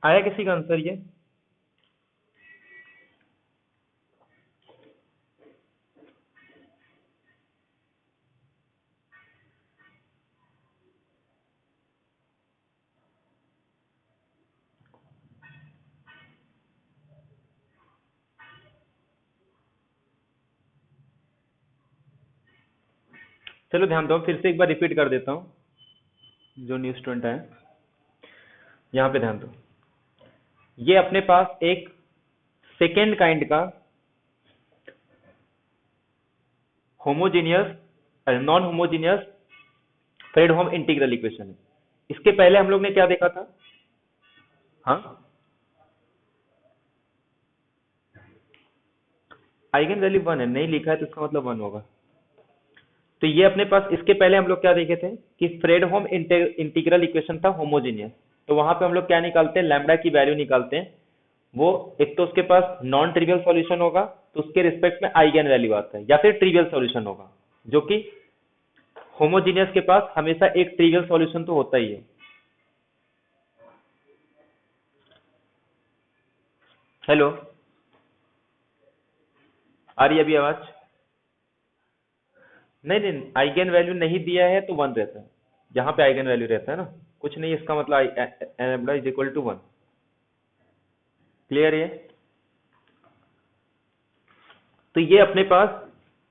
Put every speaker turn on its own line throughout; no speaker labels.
आया किसी का आंसर ये? चलो ध्यान दो, फिर से एक बार रिपीट कर देता हूँ। जो न्यू स्टूडेंट है यहाँ पे ध्यान दो। ये अपने पास एक सेकेंड काइंड का homogeneous non homogeneous Fredholm integral equation है। इसके पहले हम लोग ने क्या देखा था? हाँ, आइगन वैल्यू 1 है, नहीं लिखा है तो इसका मतलब 1 होगा। तो ये अपने पास इसके पहले हम लोग क्या देखे थे कि फ्रेडहोम इंटीग्रल इक्वेशन था होमोजेनियस। तो वहां पे हम लोग क्या निकालते हैं? लैम्बडा की वैल्यू निकालते हैं। वो एक तो उसके पास नॉन ट्रिवियल सॉल्यूशन होगा, तो उसके रिस्पेक्ट में आइगन वैल्यू आता है, या फिर ट्रिवियल सॉल्यूशन होगा, जो कि होमोजेनियस के पास हमेशा एक ट्रिवियल सॉल्यूशन तो होता ही है। हेलो, आ रही है अभी आवाज? नहीं नहीं, आइगन वैल्यू नहीं दिया है तो 1 रहता है। जहां पे आइगन वैल्यू रहता है ना, कुछ नहीं, इसका मतलब lambda is equal to 1। Clear है? तो ये अपने पास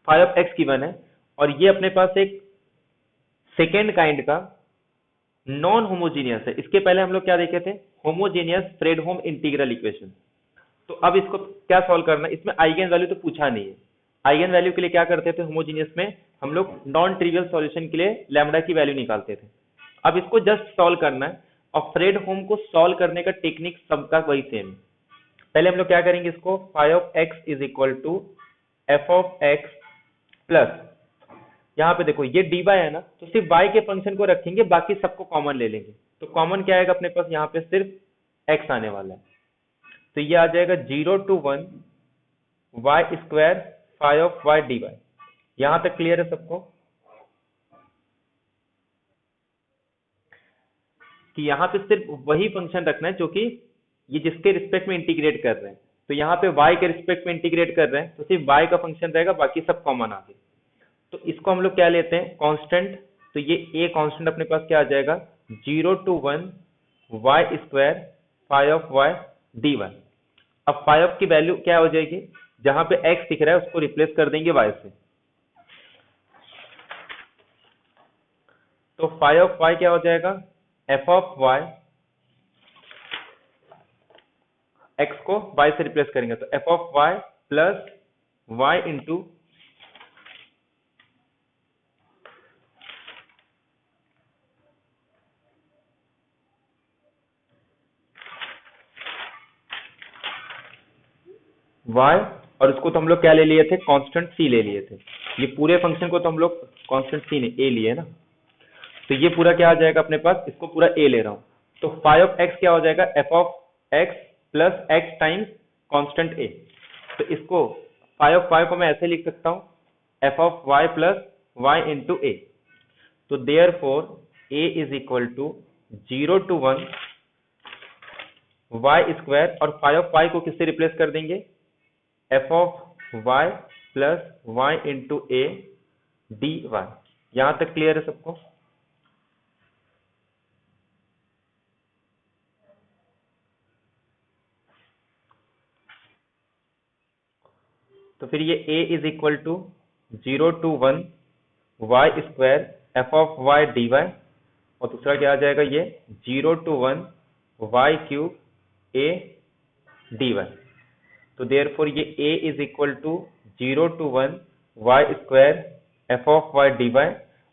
फाइव ऑफ एक्स गिवन है, और ये अपने पास एक सेकेंड काइंड का नॉन होमोजीनियस है। इसके पहले हम लोग क्या देखे थे? Homogeneous Fredholm integral equation. तो अब इसको क्या सॉल्व करना है? इसमें आइगन वैल्यू तो पूछा नहीं है। आइगन वैल्यू के लिए क्या करते थे होमोजीनियस में? हम लोग नॉन ट्रिवियल सॉल्यूशन के लिए लैम्बडा की वैल्यू निकालते थे। अब इसको जस्ट सॉल्व करना है, और फ्रेडहोम को सॉल्व करने का टेक्निक सबका वही सेम है। पहले हम लोग क्या करेंगे? इसको phi of x is equal to F of x plus, यहाँ पे देखो ये dy है ना, तो सिर्फ y के फंक्शन को रखेंगे, बाकी सबको कॉमन ले लेंगे। तो कॉमन क्या आएगा अपने पास? यहाँ पे सिर्फ x आने वाला है। तो ये आ जाएगा 0 to 1 y square five of y dy। यहां तक क्लियर है सबको कि यहाँ पे सिर्फ वही फंक्शन रखना है जो कि ये जिसके रिस्पेक्ट में इंटीग्रेट कर रहे हैं। तो यहाँ पे y के रिस्पेक्ट में इंटीग्रेट कर रहे हैं, तो सिर्फ y का फंक्शन रहेगा, बाकी सब कॉमन आ गए। तो इसको हम लोग क्या लेते हैं? कांस्टेंट। तो ये a कांस्टेंट अपने पास क्या आ जाएगा? 0 to 1 y square five of y dy। अब फाइव की वैल्यू क्या हो जाएगी? जहां पे x दिख रहा है उसको रिप्लेस कर देंगे y से। तो फाइव ऑफ y क्या हो जाएगा? f ऑफ y, x को y से रिप्लेस करेंगे तो f of y plus y into y, और इसको तो हम लोग क्या ले लिए थे? कांस्टेंट c ले लिए थे। ये पूरे फंक्शन को तो हम लोग कांस्टेंट c ने a लिए ना, तो ये पूरा क्या आ जाएगा अपने पास? इसको पूरा a ले रहा हूं। तो फाइव ऑफ एक्स क्या हो जाएगा? f of x plus x times constant a। तो इसको फाइव को मैं ऐसे लिख सकता हूं, f of y plus y into a। तो therefore a is equal to 0 to 1 y square, और फाइव ऑफ y को किससे रिप्लेस कर देंगे? f of y plus y into a dy। यहां तक क्लियर है सबको? तो फिर ये a is equal to 0 to 1 y square f of y dy, और दूसरा क्या आ जाएगा? ये 0 to 1 y cube a dy। तो देयरफॉर ये a is equal to 0 to 1 y square f of y dy,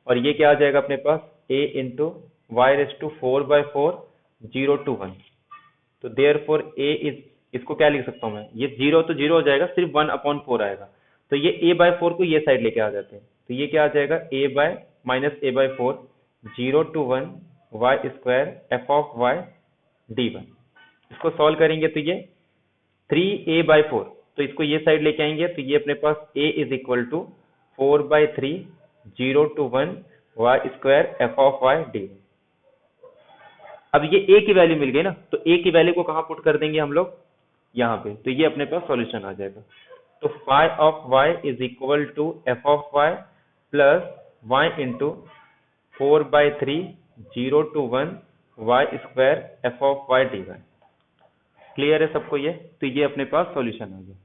और ये क्या आ जाएगा अपने पास? a into y raise to 4/4 0 to 1। तो देयरफॉर a इज, इसको क्या लिख सकता हूं मैं? ये 0 तो 0 हो जाएगा, सिर्फ 1/4 आएगा। तो ये a/4 को ये साइड लेके आ जाते हैं, तो ये क्या आ जाएगा? a/-a/4 0 to 1 y square f of y dy। इसको सॉल्व करेंगे तो ये 3a/4, तो इसको ये साइड लेके आएंगे, तो ये अपने पास a is equal to 4/3 0 to 1 y square f of y dy। अब ये a की वैल्यू मिल गई ना, तो a की वैल्यू को कहाँ पुट कर देंगे हम लोग, यहाँ पे, तो ये अपने पास सॉल्यूशन आ जाएगा। तो phi of y is equal to F of y plus y into 4/3 0 to 1 y square f of y dy। Clear है सबको ये? तो ये अपने पास सॉल्यूशन आ गया।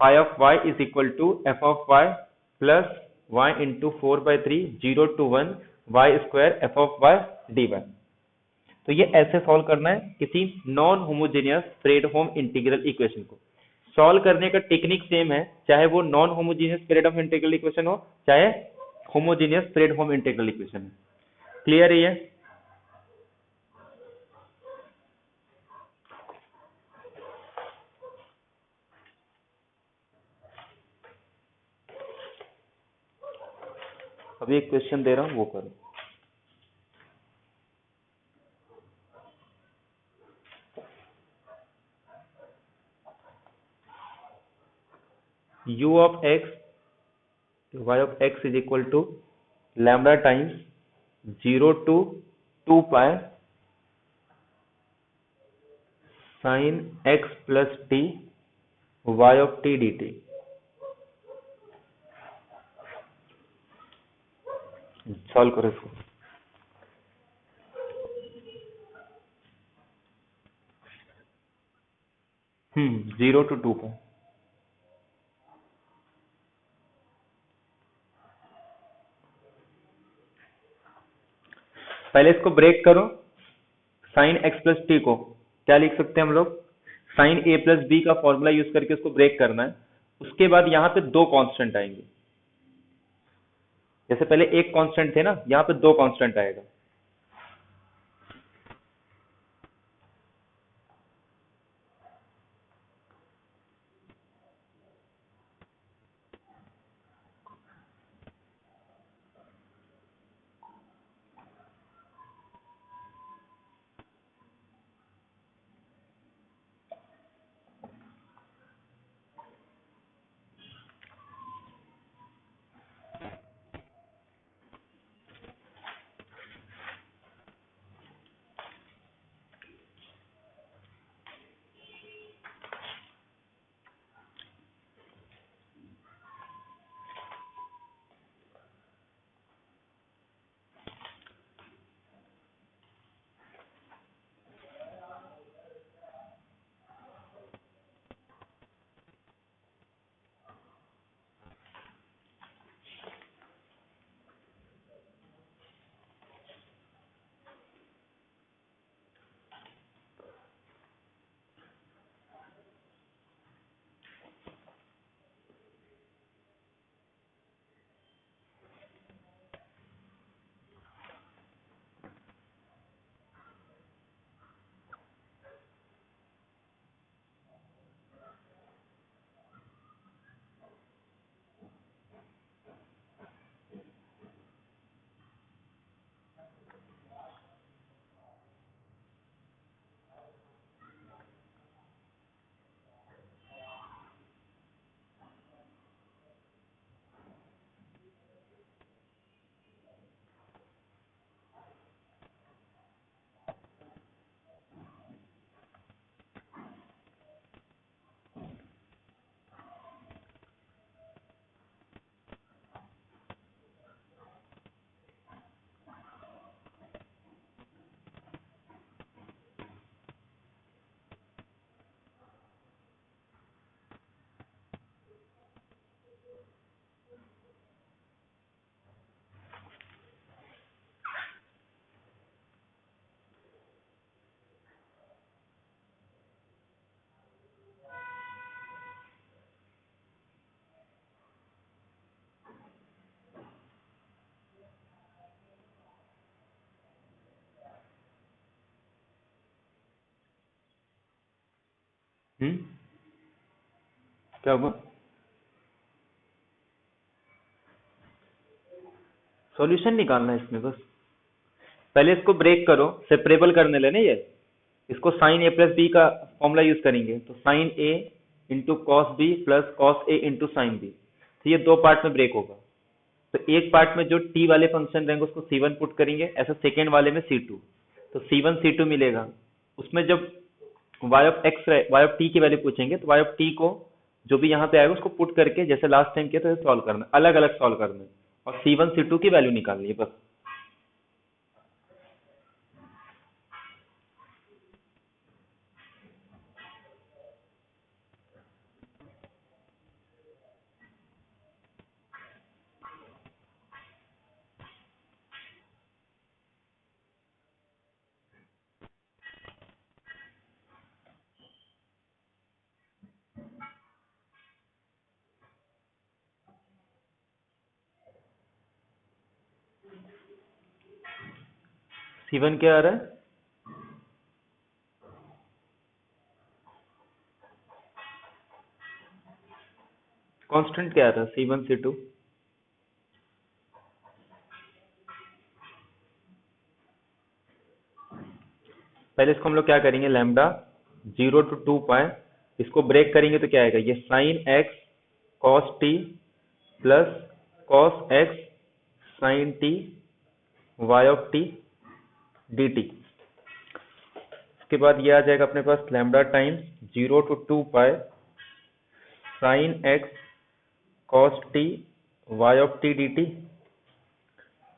Phi of y is equal to F of y plus y into 4/3 0 to 1 y square f of y dy। तो ये ऐसे सॉल्व करना है किसी non homogeneous Fredholm integral equation को। सॉल्व करने का टेक्निक सेम है, चाहे वो non homogeneous Fredholm integral equation हो, चाहे होमोजेनियस फ्रेडहोम इंटीग्रल इक्वेशन हो। क्लियर है ये? अभी एक क्वेश्चन दे रहा हूं, वो करो। u of x y of x is equal to lambda times 0 to 2 pi sin x plus t y of t dt। Solve करो इसको। Zero to 2 pi। पहले इसको ब्रेक करो। साइन एक्स प्लस टी को क्या लिख सकते हैं हम लोग, साइन ए प्लस बी का फॉर्मूला यूज करके उसको ब्रेक करना है। उसके बाद यहाँ पे दो कांस्टेंट आएंगे, जैसे पहले एक कांस्टेंट थे ना, यहाँ पे दो कांस्टेंट आएगा। क्या हुआ? सॉल्यूशन निकालना है इसमें बस। पहले इसको ब्रेक करो, सेपरेबल करने लेने ये। इसको साइन ए प्लस बी का फॉर्मूला यूज करेंगे, तो sine A into cos B plus cos A into sine B. तो ये दो पार्ट में ब्रेक होगा। तो एक पार्ट में जो टी वाले फंक्शन रहेंगे उसको C1 पुट करेंगे, ऐसा सेकेंड वाले में C2। तो C1 C2 मिलेगा। उसमें जब y ऑफ t की वैल्यू पूछेंगे तो y ऑफ t को जो भी यहाँ पे आएगा उसको पुट करके जैसे लास्ट टाइम किया तो सॉल्व करना, अलग अलग सॉल्व करना है और C1 C2 की वैल्यू निकालनी है बस। C1 क्या आ रहा है? कांस्टेंट क्या आ रहा है C1 C2? पहले इसको हम लोग क्या करेंगे, लैम्डा 0 to 2 पाए, इसको ब्रेक करेंगे तो क्या आएगा, ये sine x cos t plus cos x sine t y of T d t. इसके बाद ये आ जाएगा अपने पास lambda times 0 to 2 pi sine x cos t y of T d t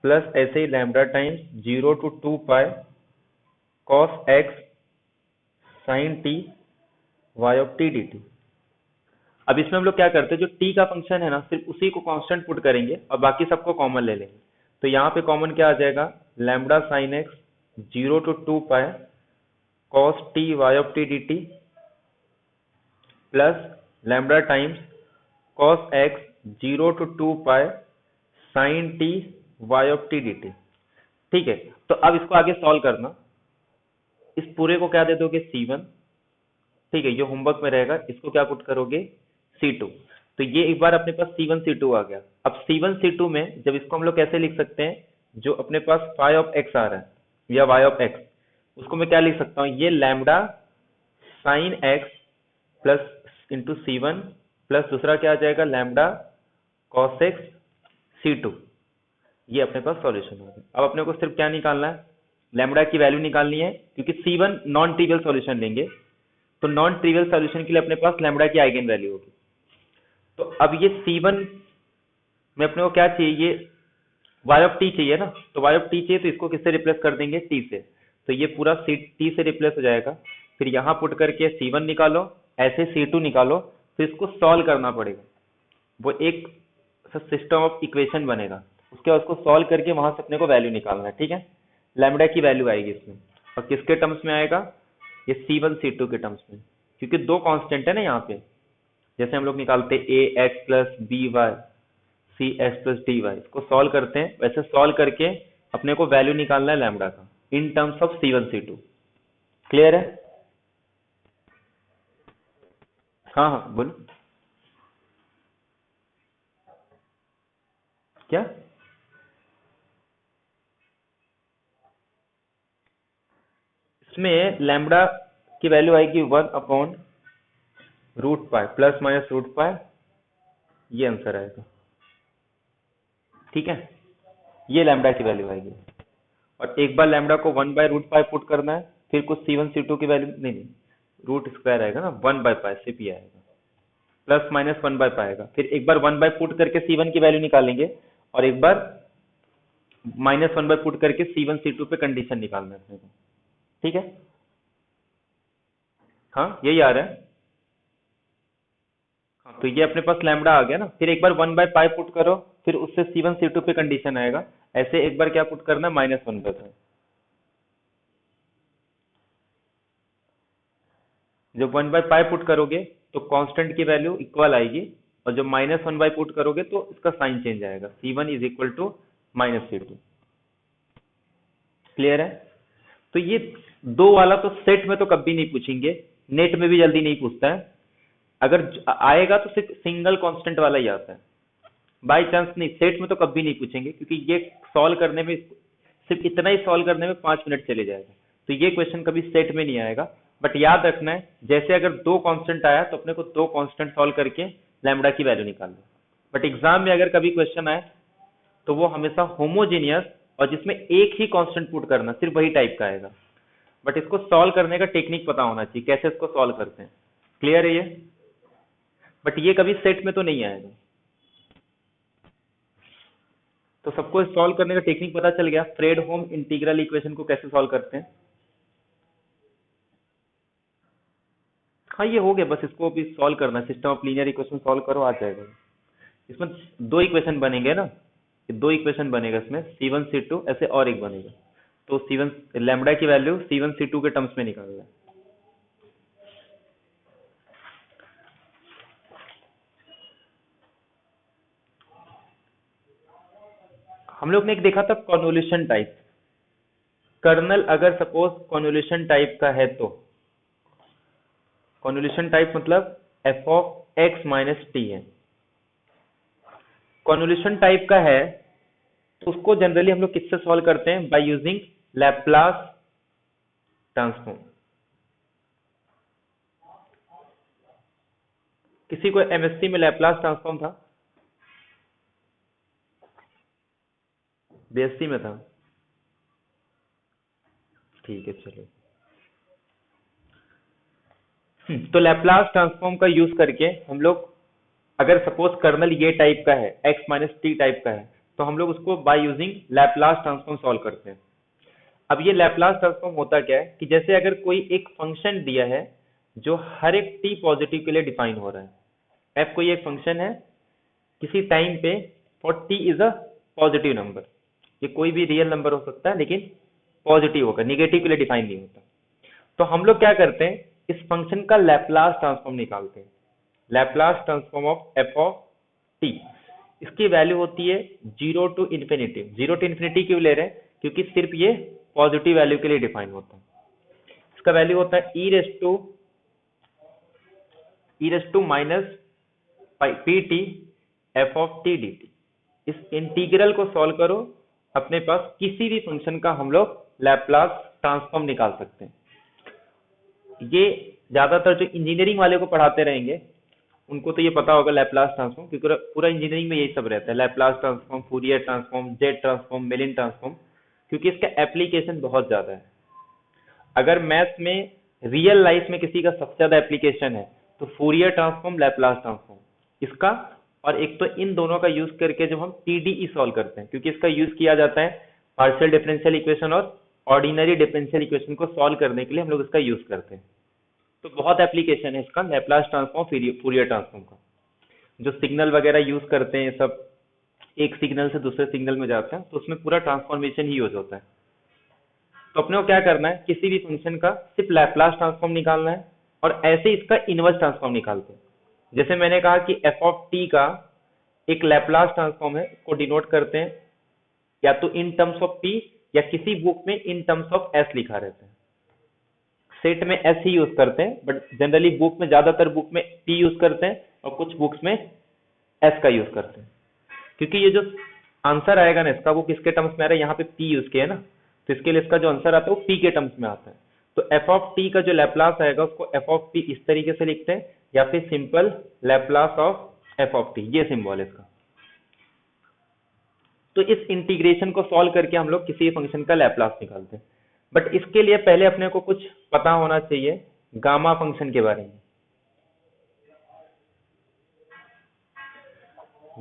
plus ऐसे ही lambda times 0 to 2 pi cos x sine t y of T d t. अब इसमें हम लोग क्या करते हैं, जो t का फंक्शन है ना सिर्फ उसी को कांस्टेंट पुट करेंगे और बाकी सबको कॉमन ले लेंगे। तो यहाँ पे कॉमन क्या आ जाएगा, lambda sine x 0 to 2 pi cos t y of T d t plus lambda times cos x 0 to 2 pi sine t y of T d t. ठीक है, तो अब इसको आगे सॉल्व करना, इस पूरे को क्या दे दोगे C1, ठीक है, ये होमवर्क में रहेगा, इसको क्या पुट करोगे C2। तो ये एक बार अपने पास C1 C2 आ गया। अब C1 C2 में जब इसको हम लोग कैसे लिख सकते हैं, जो अपने पास फाई ऑफ एक्स आ रहा है या वाई ऑफ एक्स, उसको मैं क्या लिख सकता हूँ, ये lambda sine x plus into C1 plus दूसरा क्या आ जाएगा लैम्डा कॉस एक्स C2। ये अपने पास सॉल्यूशन हो गया। अब अपने को सिर्फ क्या निकालना है, लैम्डा की वैल्यू निकालनी है, क्योंकि C1 नॉन ट्रिवियल सॉल्यूशन लेंगे तो नॉन ट्रिवियल सॉल्यूशन के लिए अपने पास लैम्डा की आइगन वैल्यू होगी। तो अब ये C1 में अपने को क्या चाहिए, ये y ऑफ t चाहिए ना, तो y ऑफ t चाहिए तो इसको किससे रिप्लेस कर देंगे, t से, तो ये पूरा t से रिप्लेस हो जाएगा। फिर यहाँ पुट करके C1 निकालो, ऐसे C2 निकालो, फिर इसको सॉल्व करना पड़ेगा, वो एक सिस्टम ऑफ इक्वेशन बनेगा, उसके बाद उसको सॉल्व करके वहां से अपने को वैल्यू निकालना है। ठीक है, लैम्डा की वैल्यू आएगी इसमें, और किसके टर्म्स में आएगा, ये C1 C2 के टर्म्स में, क्योंकि दो कांस्टेंट है ना यहाँ पे, जैसे हम लोग निकालते A X plus B Y C X plus D Y, इसको सॉल्व करते हैं, वैसे सॉल्व करके अपने को वैल्यू निकालना है लैम्डा का in terms of C1 C2। Clear है? हाँ हाँ बोलो क्या। इसमें लैम्डा की वैल्यू आएगी 1/√π प्लस माइनस √π, ये आंसर आएगा। ठीक है, ये लैम्डा की वैल्यू आएगी, और एक बार लैम्डा को 1/√π पुट करना है, फिर कुछ C1 C2 की वैल्यू नहीं रूट स्क्वायर आएगा ना, 1/π सिर्फ ये आएगा, प्लस माइनस 1/π आएगा, फिर एक बार 1/, पुट करके C1 की वैल्यू निकालेंगे, और एक बार -1/, पुट करके C1 C2 पे कंडीशन निकालना है अपने को। ठीक है, हाँ यही आ रहा है। हाँ, तो ये अपने पास लैम्डा आ गया ना, फिर एक बार 1/π पुट करो, फिर उससे C1 C2 पे कंडीशन आएगा, ऐसे एक बार क्या पुट करना है -1/π। जब 1/π पुट करोगे तो कांस्टेंट की वैल्यू इक्वल आएगी, और जब -1/, पुट करोगे तो इसका साइन चेंज आएगा, C1 is equal to -C2। Clear है? तो ये दो वाला तो सेट में तो कभी नहीं पूछेंगे, नेट में भी जल्दी नहीं पूछता है, अगर आएगा तो सिर्फ सिंगल कांस्टेंट वाला ही आता है, बाय चांस नहीं, सेट में तो कभी नहीं पूछेंगे, क्योंकि ये सॉल्व करने में, सिर्फ इतना ही सॉल्व करने में 5 मिनट चले जाएगा, तो ये क्वेश्चन कभी सेट में नहीं आएगा। बट याद रखना है, जैसे अगर दो कांस्टेंट आया तो अपने को दो कांस्टेंट सॉल्व करके लैम्डा की वैल्यू निकालनी। बट एग्जाम में अगर कभी क्वेश्चन आए तो वो हमेशा होमोजेनियस और जिसमें एक ही कांस्टेंट पुट करना, सिर्फ वही टाइप का आएगा। बट इसको सॉल्व करने का टेक्निक पता होना चाहिए, कैसे इसको सॉल्व करते हैं। क्लियर है ये? बट ये कभी सेट में तो नहीं आएगा। तो सबको सॉल्व करने का टेक्निक पता चल गया, फ्रेडहोम इंटीग्रल इक्वेशन को कैसे सॉल्व करते हैं। हाँ ये हो गया, बस इसको भी सॉल्व करना है, system of linear equation solve करो, आ जाएगा। इसमें दो इक्वेशन बनेंगे ना, दो इक्वेशन बनेगा इसमें, C1 C2 ऐसे, और एक बनेगा। तो C1 लैम्बडा की वैल्यू C1 C2 के टर्म्स में निकालना है। हम लोग ने एक देखा था कॉन्वोल्यूशन टाइप। कर्नल अगर सपोज कॉन्वोल्यूशन टाइप का है तो कॉन्वोल्यूशन टाइप मतलब f of x minus T है। कॉन्वोल्यूशन टाइप का है तो उसको जनरली हम लोग किससे सॉल्व करते हैं? By using Laplace transform. किसी को एमएससी में लैप्लास ट्रांसफॉर्म था? बीएससी में था? ठीक है चलो। तो लैप्लास ट्रांसफॉर्म का यूज करके हम लोग, अगर सपोज कर्नल ये टाइप का है, x माइनस टी टाइप का है, तो हम लोग उसको by using Laplace transform solve करते हैं। अब ये लैप्लास ट्रांसफॉर्म होता क्या है कि जैसे अगर कोई एक फंक्शन दिया है जो हर एक t पॉजिटिव के लिए डिफाइन हो रहा है, f कोई एक फंक्शन है किसी टाइम पे for t is a positive number, ये कोई भी रियल नंबर हो सकता है लेकिन पॉजिटिव होगा, निगेटिव के लिए डिफाइन नहीं होता। तो हम लोग क्या करते हैं, इस फंक्शन का लैप्लास ट्रांसफॉर्म निकालते हैं। Laplace transform of f of t, इसकी वैल्यू होती है 0 टू इन्फिनिटी। 0 टू इन्फिनिटी क्यों ले रहे हैं? क्योंकि सिर्फ ये पॉजिटिव वैल्यू के लिए डिफाइन होता है। इसका वैल्यू होता है e raise to minus pt f of t dt। इस इंटीग्रल को सॉल्व करो, अपने पास किसी भी फंक्शन का हम लोग लैप्लास ट्रांसफॉर्म निकाल सकते हैं। ये ज्यादातर जो इंजीनियरिंग वाले को पढ़ाते रहेंगे उनको तो ये पता होगा लैप्लास ट्रांसफॉर्म, क्योंकि पूरा इंजीनियरिंग में यही सब रहता है, Laplace transform, Fourier transform, Z transform, Mellin transform, क्योंकि इसका एप्लीकेशन बहुत ज्यादा है। अगर मैथ्स में रियल लाइफ में किसी का सबसे ज्यादा एप्लीकेशन है तो फूरियर ट्रांसफॉर्म, लैप्लास ट्रांसफॉर्म इसका, और एक तो इन दोनों का यूज करके जब हम टीडीई सॉल्व करते हैं, क्योंकि इसका यूज किया जाता है पार्शियल डिफरेंशियल इक्वेशन और ऑर्डिनरी डिफरेंशियल इक्वेशन को सॉल्व करने के लिए हम लोग इसका यूज करते हैं। तो बहुत एप्लीकेशन है इसका लैप्लास ट्रांसफॉर्म, फूरियर ट्रांसफॉर्म का। जो सिग्नल वगैरह यूज करते हैं सब, एक सिग्नल से दूसरे सिग्नल में जाते हैं, तो उसमें पूरा ट्रांसफॉर्मेशन ही यूज होता है। तो अपने को क्या करना है, किसी भी फंक्शन का सिर्फ लैप्लास ट्रांसफॉर्म निकालना है, और ऐसे इसका इनवर्स ट्रांसफॉर्म निकालते हैं। जैसे मैंने कहा कि एफ ऑफ टी का एक लैप्लास ट्रांसफॉर्म है, को डिनोट करते हैं या तो इन टर्म्स ऑफ पी, या किसी बुक में इन टर्म्स ऑफ एस लिखा रहता है। सेट में एस ही यूज करते हैं, बट जनरली बुक में, ज्यादातर बुक में पी यूज करते हैं और कुछ बुक्स में एस का यूज करते हैं। क्योंकि ये जो आंसर आएगा ना इसका, वो किसके टर्म्स में आ रहा है, यहाँ पे पी यूज किया है ना, तो इसके लिए इसका जो आंसर आता है वो पी के टर्म्स में आता है। तो एफ ऑफ टी का जो लैप्लास आएगा उसको एफ ऑफ पी इस तरीके से लिखते हैं, या फिर simple Laplace of F of T, ये सिंबल है इसका। तो इस इंटीग्रेशन को सॉल्व करके हम लोग किसी फंक्शन का लैप्लास निकालते हैं। बट इसके लिए पहले अपने को कुछ पता होना चाहिए गामा फंक्शन के बारे में।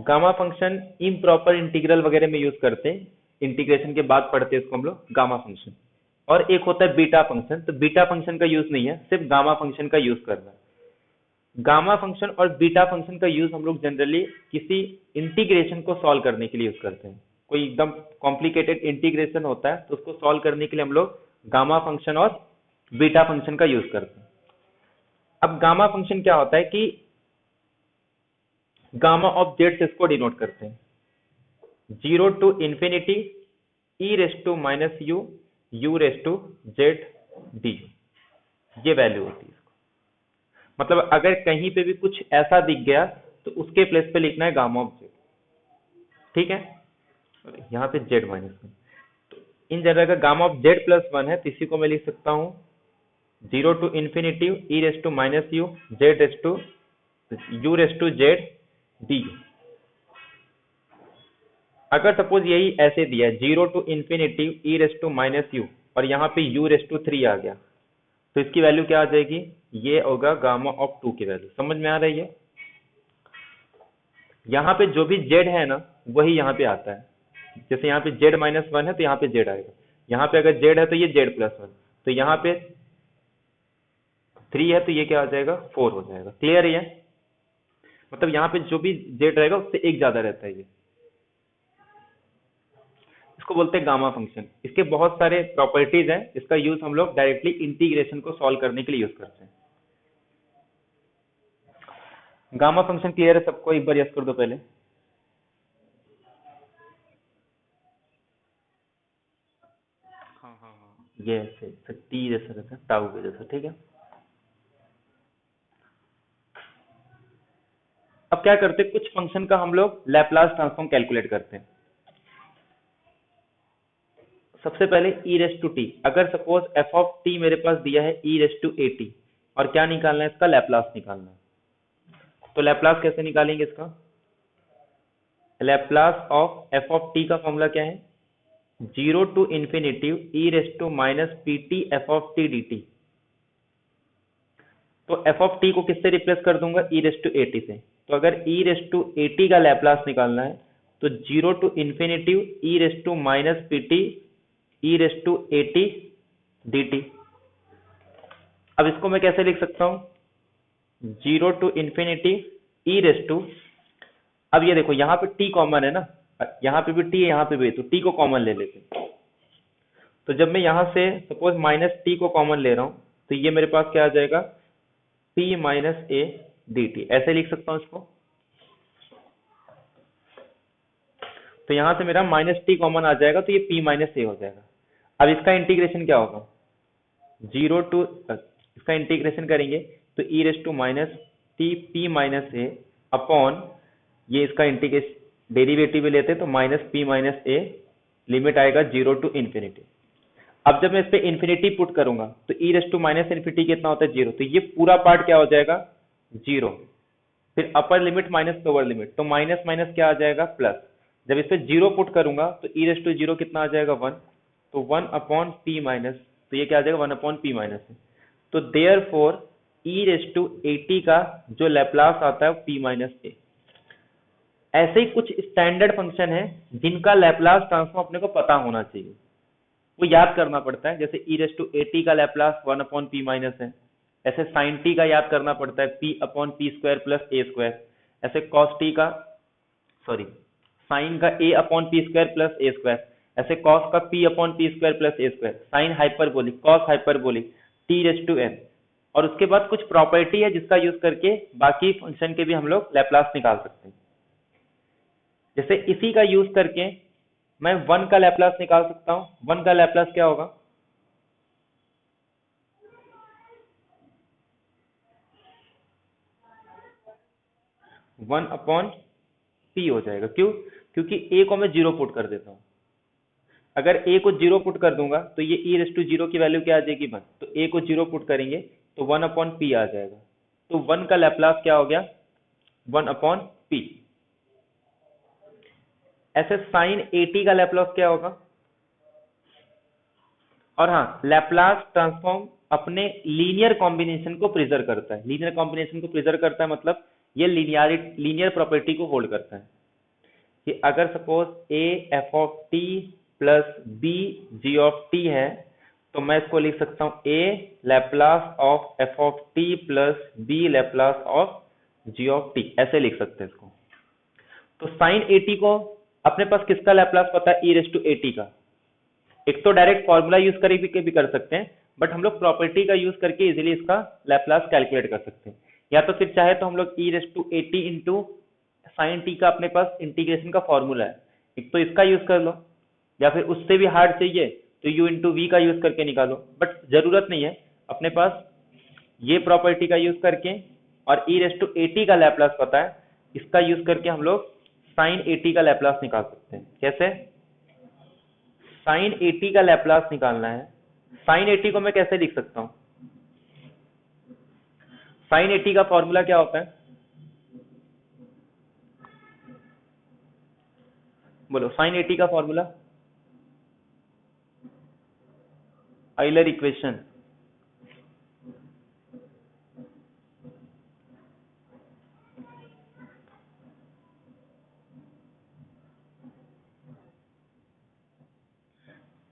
गामा फंक्शन इम्प्रॉपर इंटीग्रल वगैरह में यूज करते हैं, इंटीग्रेशन के बाद पढ़ते हैं इसको हम लोग गामा फंक्शन। और एक होता है बीटा फंक्शन, तो बीटा फंक्शन का यूज नहीं है, सिर्फ गामा फंक्शन का यूज करना है। गामा फंक्शन और बीटा फंक्शन का यूज हम लोग जनरली किसी इंटीग्रेशन को सॉल्व करने के लिए यूज करते हैं। कोई एकदम कॉम्प्लिकेटेड इंटीग्रेशन होता है तो उसको सॉल्व करने के लिए हम लोग गामा फंक्शन और बीटा फंक्शन का यूज करते हैं। अब गामा फंक्शन क्या होता है कि गामा ऑफ जेड से इसको डिनोट करते हैं, 0 to infinity e raise to minus u u raise to z d, ये वैल्यू होती है इसको। मतलब अगर कहीं पे भी कुछ ऐसा दिख गया तो उसके प्लेस पे लिखना है गामा ऑफ जेड, ठीक है। यहाँ पे जेड माइनस वन, तो इन जगह का gamma of z plus one है, तो इसी को मैं लिख सकता हूँ 0 to infinity e raise to minus u z raise to u raise to z d. अगर सपोज यही ऐसे दिया है 0 to infinity e raise to minus u, और यहाँ पे u�3 आ गया, तो इसकी वैल्यू क्या आ जाएगी, ये होगा गामा ऑफ 2 की वैल्यू। समझ में आ रही है? यहाँ पे जो भी z है ना वही यहाँ पे आता है। जैसे यहाँ पे z-1 है तो यहाँ पे z आएगा, यहाँ पे अगर z है तो ये z+1, तो यहाँ पे 3 है तो ये क्या आ जाएगा, 4 हो जाएगा। क्लियर है ये? मतलब यहाँ पे जो भी z रहेगा उससे एक ज्यादा रहता है ये, इसको बोलते हैं गामा फंक्शन। इसके बहुत सारे प्रॉपर्टीज हैं, इसका यूज हम लोग डायरेक्टली इंटीग्रेशन को सॉल्व करने के लिए यूज करते हैं। गामा फंक्शन क्लियर है सबको? एक बार यस कर दो पहले। हाँ हाँ हाँ, ये ऐसे टी जैसा रहता है, टाउ के जैसा, ठीक है। अब क्या करते हैं, कुछ फंक्शन का हम लोग लैप्लास ट्रांसफॉर्म कैलकुलेट करते हैं। सबसे पहले e⁻t, अगर सपोज f ऑफ t मेरे पास दिया है e⁻at, और क्या निकालना है, इसका लैप्लास निकालना है। तो लैप्लास कैसे निकालेंगे इसका? Laplace of f of t का फॉर्मूला क्या है, 0 to infinity e⁻pt f of t dt। तो f ऑफ t को किससे रिप्लेस कर दूंगा, e⁻at से। तो अगर e⁻at का लैप्लास निकालना है तो 0 to infinity e⁻pt e⁻at dt। अब इसको मैं कैसे लिख सकता हूं, 0 to infinity e raise to, अब ये देखो यहाँ पे t कॉमन है ना, यहाँ पे भी t है, यहाँ पे भी, तो t को कॉमन ले लेते हैं। तो जब मैं यहाँ से सपोज -t को कॉमन ले रहा हूँ तो ये मेरे पास क्या आ जाएगा, p माइनस a dt, ऐसे लिख सकता हूँ इसको। तो यहाँ से मेरा -t कॉमन आ जाएगा तो ये p माइनस a हो जाएगा। अब इसका इंटीग्रेशन क्या होगा, 0 टू, इसका इंटीग्रेशन करेंगे तो e raise to minus t p minus a upon, ये इसका इंटीग्रेशन डेरिवेटिव भी लेते हैं तो -p माइनस ए, लिमिट आएगा 0 टू इन्फिनिटी। अब जब मैं इस पे इन्फिनिटी पुट करूंगा तो e raise to minus infinity कितना होता है, 0, तो ये पूरा पार्ट क्या हो जाएगा, 0। फिर upper limit minus lower limit, तो माइनस माइनस क्या आ जाएगा, प्लस। जब इस पे 0 पुट करूंगा तो e रेस टू 0 कितना आ जाएगा, 1, तो 1 अपॉन p माइनस, तो ये क्या आ जाएगा, 1 अपॉन p माइनस। तो देयर फोर e⁻at का जो लैप्लास आता है वो p माइनस ए। ऐसे ही कुछ स्टैंडर्ड फंक्शन है जिनका लैप्लास ट्रांसफॉर्म अपने को पता होना चाहिए, वो याद करना पड़ता है। जैसे e⁻at का लैप्लास 1 अपॉन p माइनस है, ऐसे sin t का याद करना पड़ता है p upon p square plus a square, ऐसे cos t का, सॉरी sin का a upon p square plus a square, ऐसे cos का p upon p square plus a square, sin hyperbolic, cos hyperbolic, t raise to n। और उसके बाद कुछ property है जिसका यूज करके बाकी फंक्शन के भी हम लोग लैप्लास निकाल सकते हैं। जैसे इसी का यूज करके मैं 1 का लैप्लास निकाल सकता हूं। 1 का लैप्लास क्या होगा, वन अपॉन पी हो जाएगा। क्यों, क्योंकि a को मैं 0 पुट कर देता हूं। अगर a को 0 पुट कर दूंगा तो ये e रेस टू 0 की वैल्यू क्या आ जाएगी, 1। तो a को 0 पुट करेंगे तो 1 अपॉन पी आ जाएगा। तो 1 का लैप्लास क्या हो गया, 1 अपॉन पी। ऐसे sin at का लैप्लास क्या होगा, और हाँ, लैप्लास ट्रांसफॉर्म अपने लीनियर कॉम्बिनेशन को प्रिजर्व करता है। लीनियर कॉम्बिनेशन को प्रिजर्व करता है मतलब ये लीनियर प्रॉपर्टी को होल्ड करता है कि अगर suppose a f of t plus b g of t है तो मैं इसको लिख सकता हूँ a Laplace of f of t plus b Laplace of g of t, ऐसे लिख सकते हैं इसको। तो sin at को अपने पास किसका लैप्लास पता है, e रेस टू at का। एक तो डायरेक्ट फॉर्मूला यूज करके भी कर सकते हैं, बट हम लोग प्रॉपर्टी का यूज करके इजीली इसका लैप्लास कैलकुलेट कर सकते हैं। या तो फिर चाहे तो हम लोग e raise to at into sine T का अपने पास इंटीग्रेशन का फॉर्मूला है, एक तो इसका यूज कर लो, या फिर उससे भी हार्ड चाहिए तो u इंटू वी का यूज करके निकालो। बट जरूरत नहीं है, अपने पास ये प्रॉपर्टी का यूज करके और e रेस टू at का लैप्लास पता है, इसका यूज करके हम लोग साइन at का लैप्लास निकाल सकते हैं। कैसे, साइन at का लैप्लास निकालना है। साइन at को मैं कैसे लिख सकता हूं, साइन at का फॉर्मूला क्या होता है, बोलो साइन at का formula. Euler equation,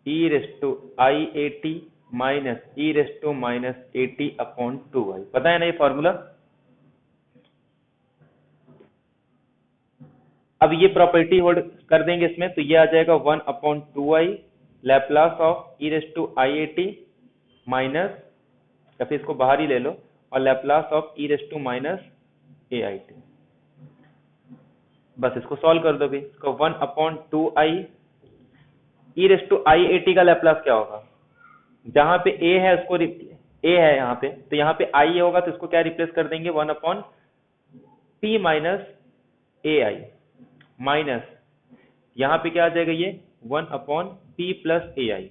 e raised to I A T minus E raised to minus A T upon 2y, पता है ना ये फॉर्मूला। अब ये प्रॉपर्टी होल्ड कर देंगे इसमें, तो ये आ जाएगा 1/2i Laplace of E raised to I A T minus, या फिर इसको बाहर ही ले लो, और Laplace of E raised to minus A I T. बस इसको सॉल्व कर दोगे, इसको 1/2i E raised to I A T का लैप्लास क्या होगा, जहां पे a है उसको a है यहाँ पे, तो यहाँ पे i होगा तो इसको क्या रिप्लेस कर देंगे 1/p minus A I, minus यहाँ पे क्या आ जाएगा ये 1/p प्लस ए आई।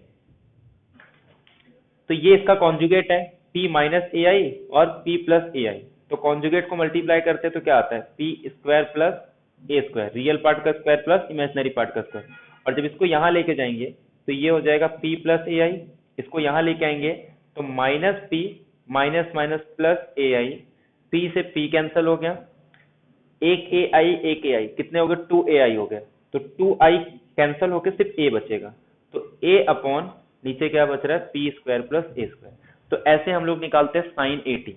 तो ये इसका कॉन्जुगेट है p माइनस ए आई और p प्लस ए आई, तो कॉन्जुगेट को मल्टीप्लाई करते हैं तो क्या आता है p square plus A square, real part का स्क्वायर प्लस इमेजिनरी पार्ट का स्क्वायर। और जब इसको यहाँ लेके जाएंगे तो ये हो जाएगा p प्लस ए आई, इसको यहाँ लेके आएंगे तो minus p minus minus plus A I, p से p कैंसिल हो गया, एक ए आई कितने हो गए 2ai हो गए, तो 2i कैंसिल होके सिर्फ a बचेगा, तो a अपॉन नीचे क्या बच रहा है p square plus A square. तो ऐसे हम लोग निकालते हैं साइन 80,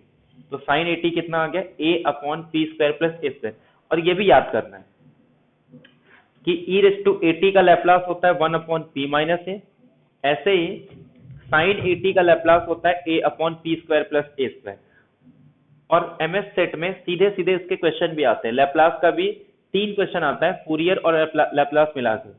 तो साइन 80 कितना आ गया a upon P square plus A square. और ये भी याद करना है कि e रेस टू 80 का लैप्लास होता है 1/p माइनस ए, ऐसे ही साइन 80 का लैप्लास होता है a upon P square plus A square. और एमएस सेट में सीधे सीधे इसके क्वेश्चन भी आते हैं, लैप्लास का भी 3 क्वेश्चन आता है फूरियर और लैप्लास मिला के।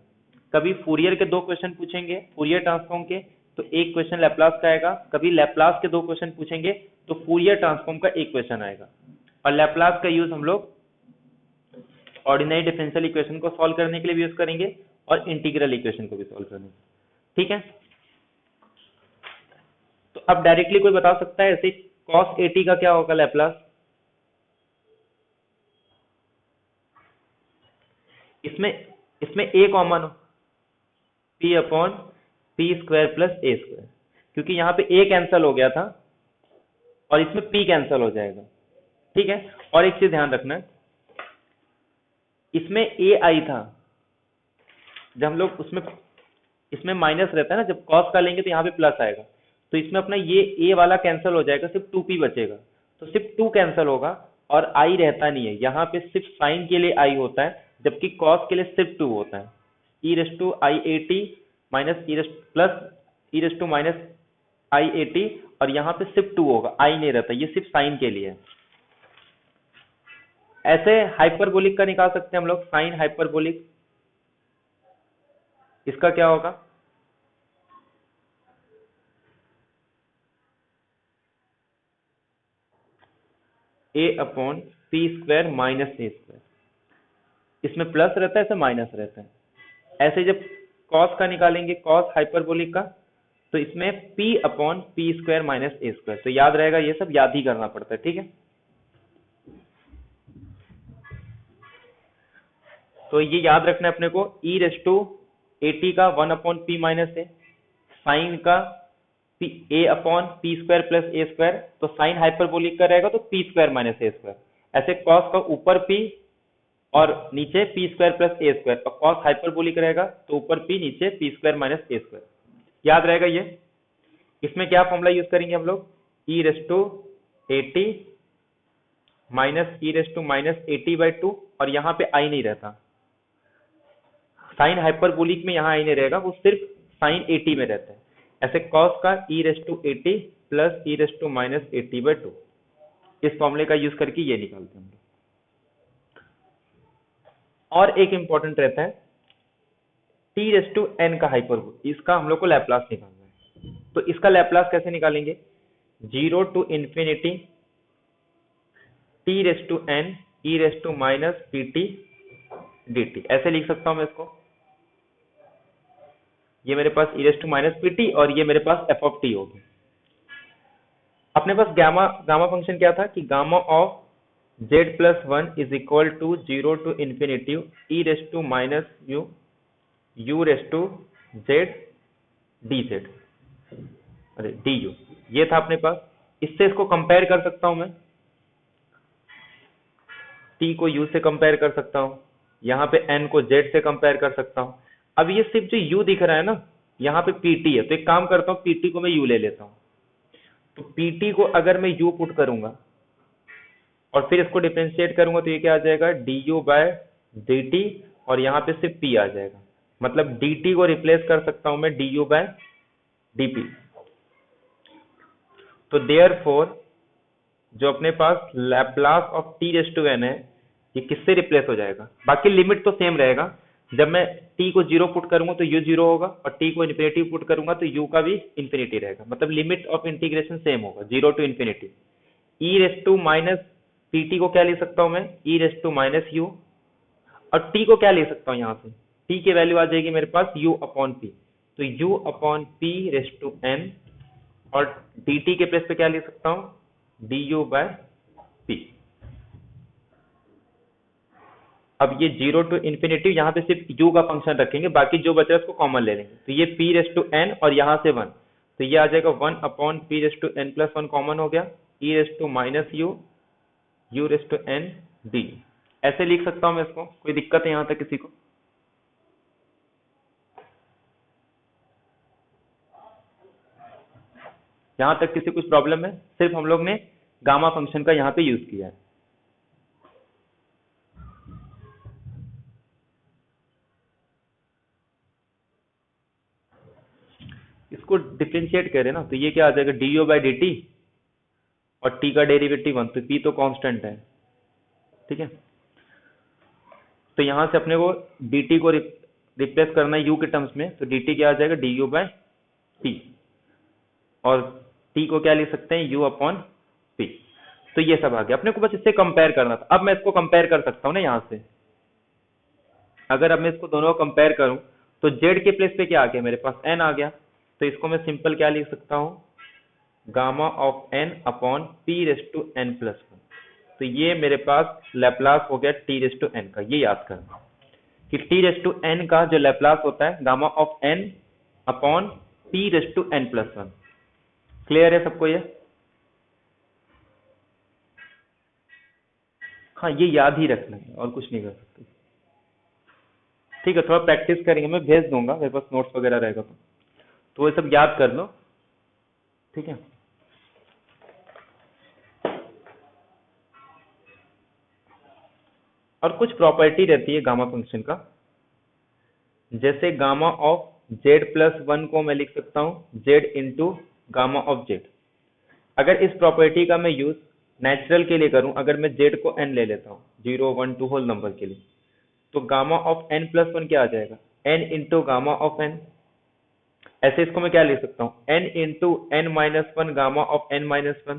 कभी फूरियर के 2 क्वेश्चन पूछेंगे फूरियर ट्रांसफॉर्म के, तो 1 क्वेश्चन लैप्लास का आएगा, कभी लैप्लास के 2 क्वेश्चन पूछेंगे तो फूरियर ट्रांसफॉर्म का 1 क्वेश्चन आएगा। और लैप्लास का यूज हम लोग ऑर्डिनरी डिफरेंशियल इक्वेशन को सॉल्व करने के लिए भी यूज करेंगे और इंटीग्रल इक्वेशन को भी सॉल्व करने, ठीक है। तो अब डायरेक्टली कोई बता सकता है ऐसे cos 80 का क्या होगा लैप्लास, इसमें a कॉमन हो, p upon P square plus A square, क्योंकि यहाँ पे a कैंसिल हो गया था और इसमें p कैंसिल हो जाएगा, ठीक है। और एक चीज ध्यान रखना, इसमें a आई था, जब हम लोग इसमें माइनस रहता है ना, जब cos का लेंगे तो यहाँ पे प्लस आएगा, तो इसमें अपना ये a वाला कैंसिल हो जाएगा, सिर्फ 2p बचेगा, तो सिर्फ 2 कैंसिल होगा और i रहता नहीं है, यहाँ पे सिर्फ साइन के लिए i होता है, जबकि cos के लिए सिर्फ 2 होता है। e raise to I A T minus E raise to minus I A T, और यहाँ पे सिर्फ 2 होगा, i नहीं रहता, ये सिर्फ साइन के लिए है। ऐसे हाइपरबोलिक का निकाल सकते हैं हम लोग, साइन हाइपरबोलिक, इसका क्या होगा a upon P square minus A square, इसमें प्लस रहता है इसमें माइनस रहता है। ऐसे जब cos का निकालेंगे cos हाइपरबोलिक का, तो इसमें p upon P square minus A square, तो याद रहेगा, ये सब याद ही करना पड़ता है, ठीक है। तो ये याद रखना है अपने को, e रेस टू 80 का 1/p माइनस ए, साइन का a upon P square plus A square, तो साइन हाइपरबोलिक का रहेगा तो P square minus A square. ऐसे cos का ऊपर p और नीचे P square plus A square, और cos हाइपरबोलिक रहेगा तो ऊपर p नीचे P square minus A square, याद रहेगा ये। इसमें क्या फॉर्मूला यूज करेंगे हम लोग, e raise to 80 minus E raise to minus 80/2, और यहाँ पे i नहीं रहता, साइन हाइपरबोलिक में यहाँ i नहीं रहेगा, वो सिर्फ साइन 80 में रहता है। ऐसे cos का e raise to 80 plus E raise to minus 80/2, इस फॉर्मूले का यूज करके ये निकालते हैं हम लोग। और एक इंपॉर्टेंट रहता है t रेस टू n का हाइपरबोलिक, इसका हम लोग को लैप्लास निकालना है, तो इसका लैप्लास कैसे निकालेंगे, 0 to infinity t raise to n e raise to minus P T dt, ऐसे लिख सकता हूं मैं इसको। ये मेरे पास e raise to minus P T और ये मेरे पास f ऑफ t होगी। अपने पास गामा फंक्शन क्या था कि gamma of z plus 1 is equal to 0 to infinity e raise to minus u raise to z dz। अरे डी यू, ये था अपने पास। इससे इसको कंपेयर कर सकता हूं मैं, टी को यू से कंपेयर कर सकता हूं, यहाँ पे एन को जेड से कंपेयर कर सकता हूं। अब ये सिर्फ जो यू दिख रहा है ना, यहाँ पे पीटी है, तो एक काम करता हूँ, पीटी को मैं यू ले लेता हूँ। तो पीटी को अगर मैं यू पुट करूंगा और फिर इसको डिफरेंशिएट करूंगा तो ये क्या आ जाएगा, D U by D T, और यहाँ पे सिर्फ पी आ जाएगा। मतलब डी टी को रिप्लेस कर सकता हूं मैं D U by D P. तो देयरफॉर जो अपने पास Laplace of T raise to N है, ये किससे रिप्लेस हो जाएगा? बाकी लिमिट तो सेम रहेगा, जब मैं t को जीरो पुट करूंगा तो u जीरो होगा, और t को इन्फिनिटी पुट करूंगा तो u का भी इन्फिनिटी रहेगा। मतलब लिमिट ऑफ इंटीग्रेशन सेम होगा, zero to infinity. e raise to minus pt को क्या ले सकता हूं मैं, e raise to minus u, और t को क्या ले सकता हूं, यहां से t की वैल्यू आ जाएगी मेरे पास u अपॉन p, तो u upon p raise to n, और dt के प्लेस पे क्या ले सकता हूं, du बाय p। अब ये जीरो टू इन्फिनिटी, यहाँ पे सिर्फ u का फंक्शन रखेंगे, बाकी जो बचा उसको कॉमन ले लेंगे, तो ये p रेज टू n और यहाँ से 1, तो ये आ जाएगा 1 upon p raise to n plus 1 common हो गया, e raise to minus u raise to n d। ऐसे लिख सकता हूँ मैं इसको, कोई दिक्कत है यहाँ तक किसी को? यहाँ तक किसी कुछ प्रॉब्लम है? सिर्फ हम लोग ने गामा फंक्शन का यहाँ पे यूज किया है। इसको डिफरेंशिएट करें ना, तो ये क्या आ जाएगा, D you by D T, और t का डेरिवेटिव 1, तो p तो कांस्टेंट है, ठीक है। तो यहां से अपने को dt को रिप्लेस करना है u के टर्म्स में, तो dt क्या आ जाएगा, डी यू बाई टी, और t को क्या लिख सकते हैं, u अपॉन p। तो ये सब आ गया, अपने को बस इससे कंपेयर करना था। अब मैं इसको कंपेयर कर सकता हूँ ना यहाँ से, अगर अब मैं इसको दोनों को कंपेयर करूं तो z के प्लेस पे क्या आ गया, मेरे पास n आ गया, तो इसको मैं सिंपल क्या लिख सकता हूँ, gamma of n upon p raise to n plus 1। तो ये मेरे पास लैप्लास हो गया t रेज टू n का। ये याद करना कि t रेज टू n का जो लैप्लास होता है gamma of n upon p raise to n plus 1। Clear है सबको ये? हाँ, ये याद ही रखना है और कुछ नहीं कर सकते। ठीक है, थोड़ा प्रैक्टिस करेंगे, मैं भेज दूंगा, मेरे पास नोट्स वगैरह रहेगा तो ये सब याद कर लो, ठीक है। और कुछ प्रॉपर्टी रहती है गामा फंक्शन का, जैसे गामा ऑफ z प्लस 1 को मैं लिख सकता हूँ z into gamma of z। अगर इस प्रॉपर्टी का मैं यूज नेचुरल के लिए करूं, अगर मैं z को n ले लेता हूँ, 0 1 2 होल नंबर के लिए, तो गामा ऑफ n प्लस 1 क्या आ जाएगा, n into gamma of n। ऐसे इसको मैं क्या ले सकता हूँ, n into n minus 1 gamma of n minus 1।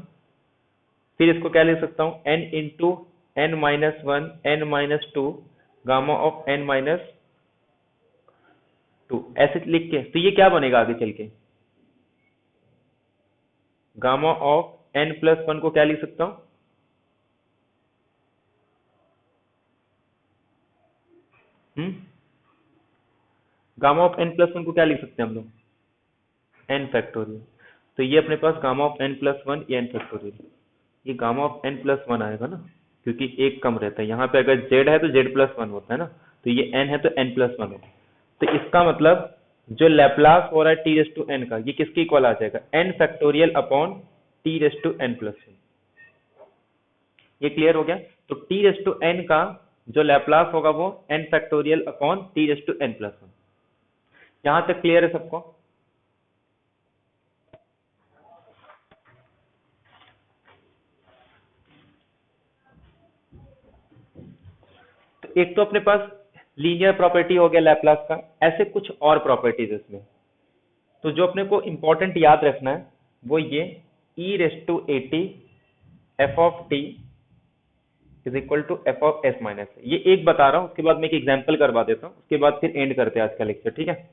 फिर इसको क्या ले सकता हूँ, n into n minus 1 n minus 2 gamma of n minus 2। ऐसे लिख के तो ये क्या बनेगा आगे चल के, गामा ऑफ n प्लस 1 को क्या लिख सकता हूँ, गामा ऑफ n प्लस 1 को क्या लिख सकते हैं हम लोग, n फैक्टोरियल। तो ये अपने पास गामा ऑफ n प्लस 1 ये n फैक्टोरियल, ये गामा ऑफ n प्लस 1 आएगा ना, क्योंकि एक कम रहता है। यहाँ पे अगर z है तो z प्लस 1 होता है ना, तो ये n है तो n प्लस 1 होगा। तो इसका मतलब जो लैप्लास हो रहा है t रेज टू n का, ये किसके इक्वल आ जाएगा, n factorial upon t raise to n plus 1। ये क्लियर हो गया? तो t रेज टू n का जो लैप्लास होगा वो n factorial upon t raise to n plus 1। यहां तक क्लियर है सबको? तो एक तो अपने पास लीनियर प्रॉपर्टी हो गया लैप्लास का, ऐसे कुछ और प्रॉपर्टीज इसमें। तो जो अपने को इंपॉर्टेंट याद रखना है वो ये e raise to A T F of T is equal to F of S minus. ये एक बता रहा हूँ, उसके बाद मैं एक एग्जाम्पल करवा देता हूँ, उसके बाद फिर एंड करते हैं आज का लेक्चर, ठीक है।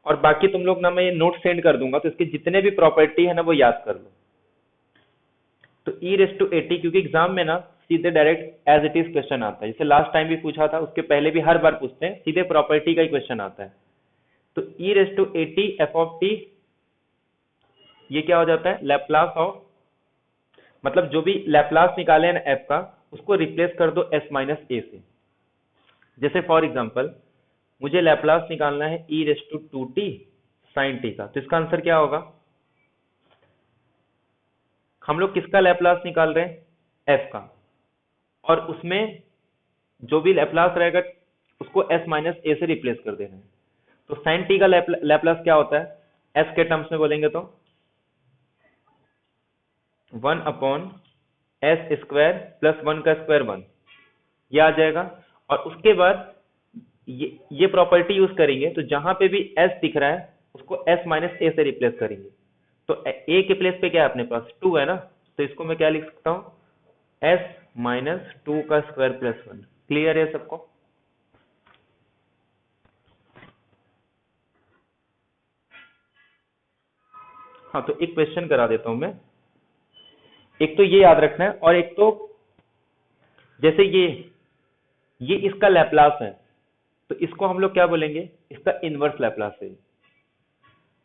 और बाकी तुम लोग ना मैं ये नोट सेंड कर दूंगा, तो इसके जितने भी प्रॉपर्टी है ना वो याद कर लो। तो e raise to A T, क्योंकि एग्जाम में ना सीधे direct as it is question आता है, जैसे लास्ट टाइम भी पूछा था, उसके पहले भी हर बार पूछते हैं, सीधे प्रॉपर्टी का ही क्वेश्चन आता है। तो e raise to A T F of T ये क्या हो जाता है, लैप्लास ऑफ, मतलब जो भी लैप्लास निकाले ना f का, उसको रिप्लेस कर दो s माइनस a से। जैसे फॉर एग्जांपल मुझे लैप्लास निकालना है e raise to 2t sin t का, तो इसका आंसर क्या होगा, हम लोग किसका लैप्लास निकाल रहे हैं, f का, और उसमें जो भी लैप्लास रहेगा उसको s माइनस a से रिप्लेस कर देना है। तो sin t का लैप्लास क्या होता है, s के टर्म्स में बोलेंगे तो 1 अपॉन एस स्क्वायर प्लस 1 का स्क्वायर 1, ये आ जाएगा। और उसके बाद ये प्रॉपर्टी यूज करेंगे, तो जहां पे भी s दिख रहा है उसको s माइनस a से रिप्लेस करेंगे। तो a के प्लेस पे क्या है अपने पास, 2 है ना, तो इसको मैं क्या लिख सकता हूँ, s माइनस 2 का स्क्वायर प्लस 1। क्लियर है सबको? हाँ, तो एक क्वेश्चन करा देता हूं मैं। एक तो ये याद रखना है, और एक तो जैसे ये इसका लैप्लास है, तो इसको हम लोग क्या बोलेंगे, इसका इनवर्स लैप्लास है।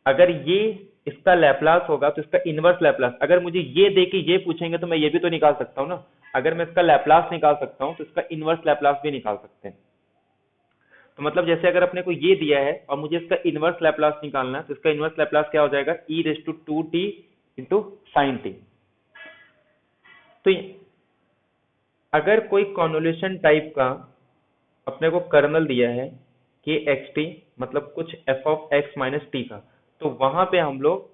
अगर ये इसका लैप्लास होगा तो इसका इनवर्स लैप्लास, अगर मुझे ये दे के ये पूछेंगे तो मैं ये भी तो निकाल सकता हूँ ना। अगर मैं इसका लैप्लास निकाल सकता हूँ तो इसका इनवर्स लैप्लास भी निकाल सकते हैं। तो मतलब जैसे अगर अपने को ये दिया है और मुझे इसका इनवर्स लैप्लास निकालना है, तो इसका इनवर्स लैप्लास क्या हो जाएगा, e raise to 2t into sine T. तो अगर कोई कॉन्वोल्यूशन टाइप का अपने को कर्नल दिया है के एक्स टी, मतलब कुछ F of x minus T का, तो वहां पे हम लोग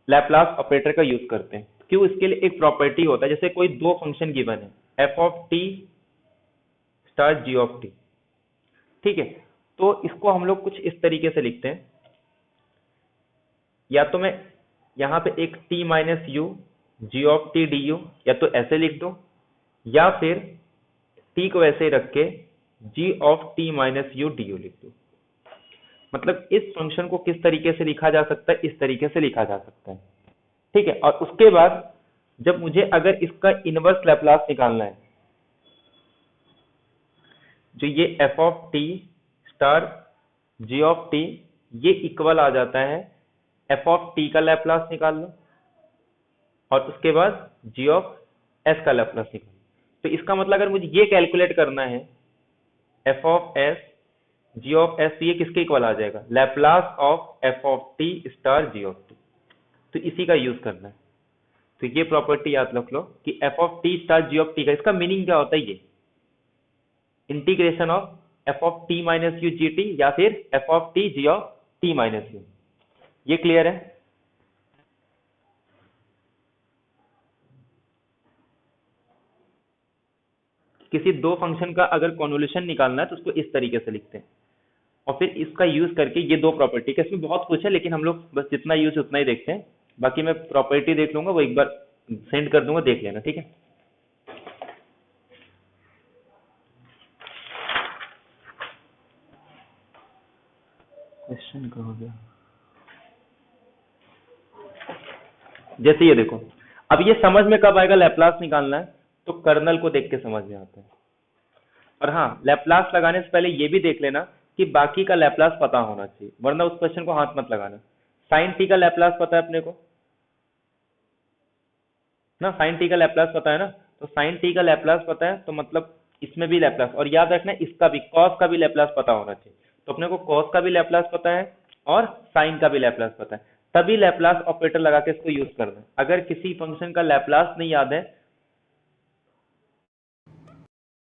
लैप्लास ऑपरेटर का यूज करते हैं। क्यों, इसके लिए एक प्रॉपर्टी होता है, जैसे कोई दो फंक्शन गिवन है, F of T star G of T, ठीक है, तो इसको हम लोग कुछ इस तरीके से लिखते हैं, या तो मैं यहाँ पे एक t minus U G of T D U, या तो ऐसे लिख दो, या फिर t को ऐसे ही रख के g of t minus U D you लिख दो। मतलब इस फंक्शन को किस तरीके से लिखा जा सकता है, इस तरीके से लिखा जा सकता है, ठीक है। और उसके बाद जब मुझे अगर इसका इनवर्स लैप्लास निकालना है, जो ये F of T star G of T, ये इक्वल आ जाता है एफ ऑफ टी का लैप्लास निकाल लो, और उसके बाद जी ऑफ एस का लैप्लास निकाल लो। तो इसका मतलब अगर मुझे ये कैलकुलेट करना है F of S G of S, ये किसके इक्वल आ जाएगा, Laplace of F of T star G of T. तो इसी का यूज करना है। तो ये प्रॉपर्टी याद रख लो कि F of T star G of T का, इसका मीनिंग क्या होता है, ये integration of F of T minus U G T, या फिर F of T G of T minus U. ये क्लियर है? किसी दो फंक्शन का अगर कॉन्वोल्यूशन निकालना है तो उसको इस तरीके से लिखते हैं, और फिर इसका यूज करके ये दो प्रॉपर्टी का, इसमें बहुत कुछ है लेकिन हम लोग बस जितना यूज उतना ही देखते हैं। बाकी मैं प्रॉपर्टी देख लूंगा, वो एक बार सेंड कर दूंगा, देख लेना, ठीक है। क्वेश्चन का हो गया, जैसे ये देखो, अब ये समझ में कब आएगा लैप्लास निकालना है, तो कर्नल को देख के समझ में आता है। और हाँ, लैप्लास लगाने से पहले ये भी देख लेना कि बाकी का लैप्लास पता होना चाहिए, वरना उस क्वेश्चन को हाथ मत लगाना। साइन टी का लैप्लास पता है अपने को ना, साइन टी का लैप्लास पता है ना, तो साइन टी का लैप्लास पता है तो मतलब इसमें भी लैप्लास, और याद रखना इसका भी, कॉस का भी लैप्लास पता होना चाहिए। तो अपने को कॉस का भी लैप्लास पता है और साइन का भी लैप्लास पता है, तभी लैप्लास ऑपरेटर लगा के इसको यूज करना है। अगर किसी फंक्शन का लैप्लास नहीं याद है